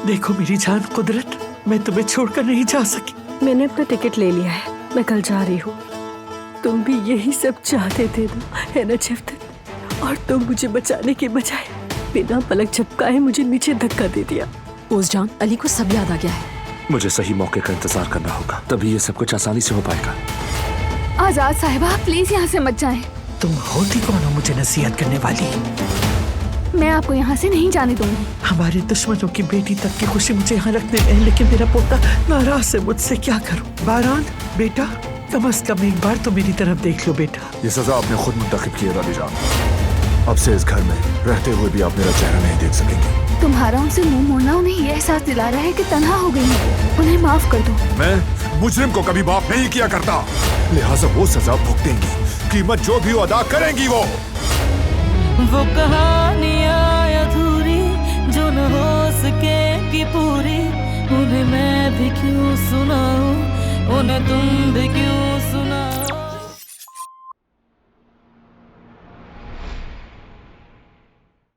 देखो मेरी जान कुदरत, मैं तुम्हें छोड़कर नहीं जा सकी। मैंने अपना टिकट ले लिया है, मैं कल जा रही हूँ। तुम भी यही सब चाहते थे ना, है ना जफ्त? और तुम मुझे बचाने के बजाय बिना पलक झपकाए मुझे नीचे धक्का दे दिया। ओज़जान, अली को सब याद आ गया है। मुझे सही मौके का इंतजार करना होगा, तभी ये सब कुछ आसानी से हो पाएगा। आजाद साहिबा, प्लीज यहाँ से मत जाएं। तुम होती कौन हो मुझे नसीहत करने वाली? मैं आपको यहाँ से नहीं जाने दूंगी। हमारे दुश्मनों की बेटी तक की खुशी मुझे यहाँ रखने में है, लेकिन मेरा पोता नाराज है मुझसे, क्या करूं? बारान बेटा, कम से कम एक बार तो मेरी तरफ देख लो बेटा। ये सजा आपने खुद मुंतखब की है दादी जान। अब से इस घर में रहते हुए भी आप मेरा चेहरा नहीं देख सकेंगे। तुम्हारा उनसे मुंह मोड़ना उन्हें ये एहसास दिला रहा है कि तन्हा हो गई है। उन्हें माफ कर दो। मैं मुजरिम को कभी माफ नहीं किया करता, लिहाजा वो सजा भुगतेंगी, कीमत जो भी अदा करेंगी। वो कहानियाँ अधूरी जो न हो सकेगी पूरी, उन्हें मैं भी क्यों सुनाऊं, उन्हें तुम भी क्यों